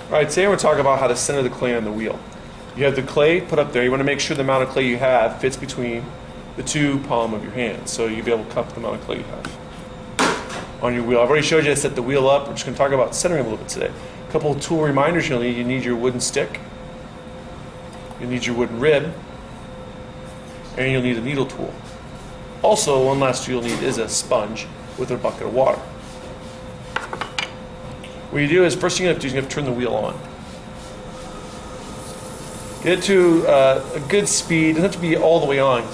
Alright, today we're going to talk about how to center the clay on the wheel. You have the clay put up there. You want to make sure the amount of clay you have fits between the two palms of your hands, so you'll be able to cup the amount of clay you have on your wheel. I've already showed you how to set the wheel up. We're just going to talk about centering a little bit today. A couple of tool reminders you'll need. You need your wooden stick, you need your wooden rib, and you'll need a needle tool. Also, one last tool you'll need is a sponge with a bucket of water. What you do is, first thing you have to do is you have to turn the wheel on. Get it to a good speed. It doesn't have to be all the way on.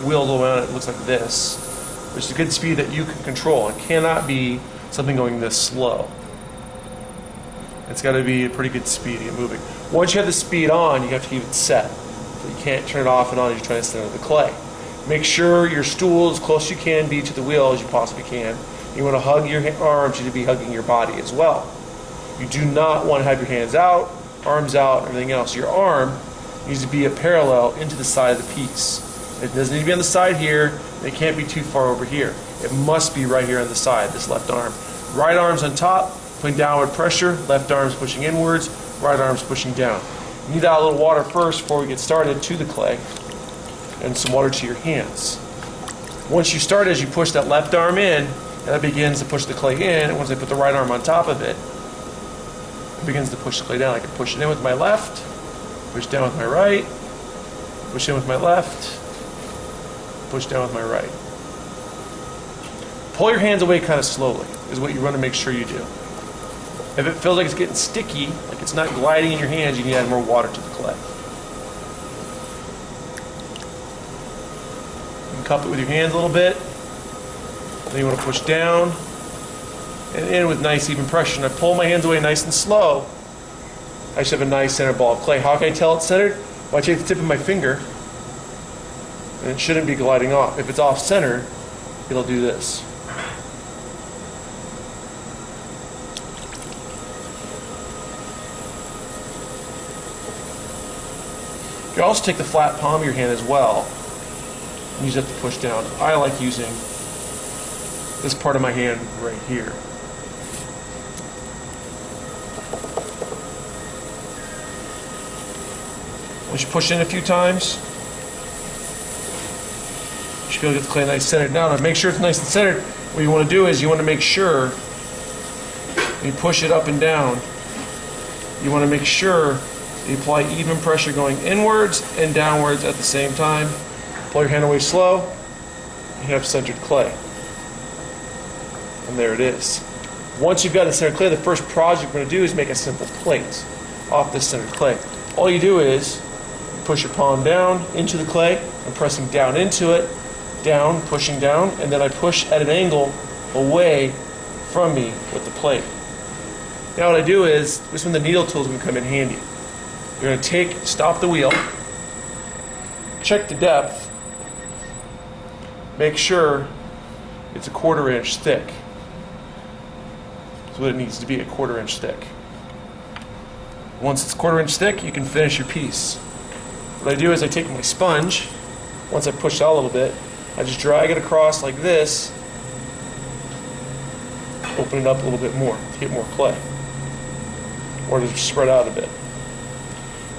Wheel all the way on, it looks like this. It's a good speed that you can control. It cannot be something going this slow. It's got to be a pretty good speed to get moving. Once you have the speed on, you have to keep it set. So you can't turn it off and on as you're trying to center the clay. Make sure your stool as close as you can be to the wheel as you possibly can. You want to hug your arms. You should be hugging your body as well. You do not want to have your hands out, arms out, and everything else. Your arm needs to be a parallel into the side of the piece. It doesn't need to be on the side here, and it can't be too far over here. It must be right here on the side, this left arm. Right arm's on top, putting downward pressure, left arm's pushing inwards, right arm's pushing down. You need to add a little water first before we get started to the clay, and some water to your hands. Once you start, as you push that left arm in, and that begins to push the clay in, and once I put the right arm on top of it, it begins to push the clay down. I can push it in with my left, push down with my right, push in with my left, push down with my right. Pull your hands away kind of slowly is what you want to make sure you do. If it feels like it's getting sticky, like it's not gliding in your hands, you need to add more water to the clay. You can cup it with your hands a little bit. Then you want to push down and in with nice even pressure. And I pull my hands away nice and slow. I should have a nice centered ball of clay. How can I tell it's centered? Well, I take the tip of my finger, and it shouldn't be gliding off. If it's off center, it'll do this. You can also take the flat palm of your hand as well and use it to push down. I like using this part of my hand right here. Once you push in a few times, you should be able to get the clay nice centered. Now, to make sure it's nice and centered, what you want to do is you want to make sure, when you push it up and down, you want to make sure you apply even pressure going inwards and downwards at the same time. Pull your hand away slow, and you have centered clay. And there it is. Once you've got the centered clay, the first project we're going to do is make a simple plate off this centered clay. All you do is push your palm down into the clay. I'm pressing down into it, down, pushing down, and then I push at an angle away from me with the plate. Now what I do is, this is when the needle tool is going to come in handy. You're going to stop the wheel, check the depth, make sure it's a 1/4 inch thick. That's what it needs to be, a 1/4 inch thick. Once it's 1/4 inch thick, you can finish your piece. What I do is I take my sponge, once I push it out a little bit, I just drag it across like this, open it up a little bit more to get more clay, or to spread out a bit.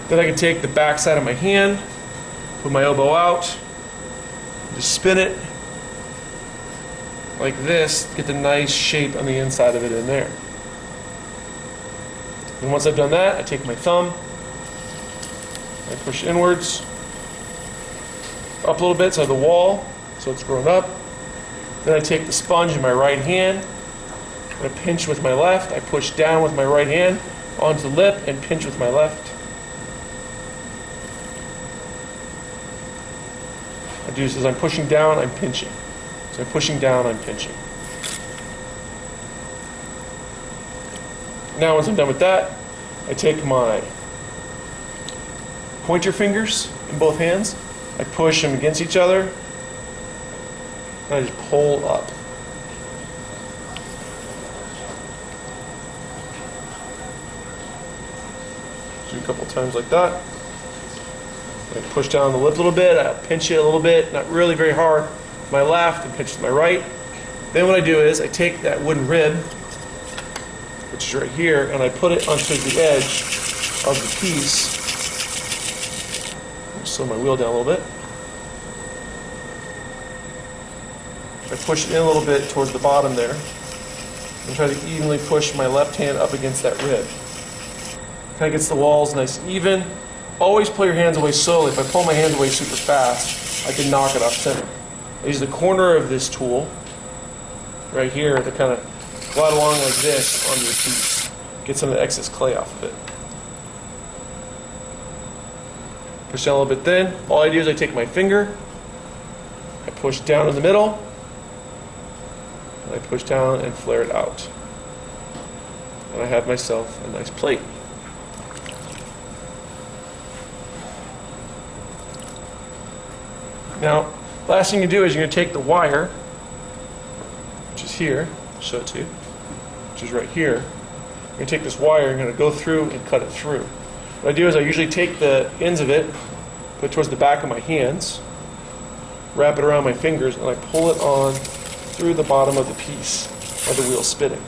Then I can take the back side of my hand, put my elbow out, just spin it like this, get the nice shape on the inside of it in there. And once I've done that, I take my thumb, I push inwards, up a little bit so I have the wall, so it's grown up. Then I take the sponge in my right hand, and I pinch with my left. I push down with my right hand onto the lip and pinch with my left. I do this as I'm pushing down, I'm pinching. So I'm pushing down, I'm pinching. Now once I'm done with that, I take my pointer fingers in both hands, I push them against each other, and I just pull up. Do a couple times like that. I push down the lip a little bit, I pinch it a little bit, not really very hard, with my left and pinch to my right. Then what I do is I take that wooden rib which is right here, and I put it onto the edge of the piece. Slow my wheel down a little bit. I push it in a little bit towards the bottom there, and try to evenly push my left hand up against that rib. Kind of gets the walls nice and even. Always pull your hands away slowly. If I pull my hands away super fast, I can knock it off center. I use the corner of this tool right here to kind of glide along like this on your piece. Get some of the excess clay off of it. Push down a little bit thin. All I do is I take my finger, I push down in the middle, and I push down and flare it out. And I have myself a nice plate. Now, last thing you do is you're going to take the wire, which is here, I'll show it to you, which is right here. You're going to take this wire and you're going to go through and cut it through. What I do is I usually take the ends of it, put it towards the back of my hands, wrap it around my fingers, and I pull it on through the bottom of the piece of the wheel spinning.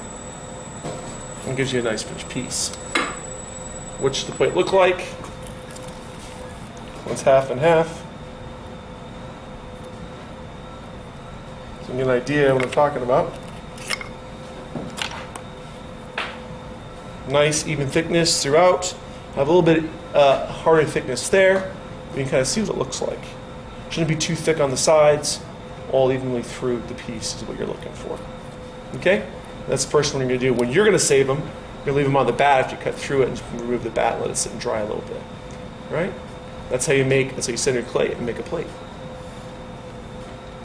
And it gives you a nice finished piece. What should the plate look like? One's half and half. So you get an idea of what I'm talking about. Nice even thickness throughout. Have a little bit harder thickness there. You can kind of see what it looks like. Shouldn't be too thick on the sides. All evenly through the piece is what you're looking for. Okay? That's the first one you're going to do. When you're going to save them, you're going to leave them on the bat after you cut through it and just remove the bat and let it sit and dry a little bit. Right? That's how you center your clay and make a plate.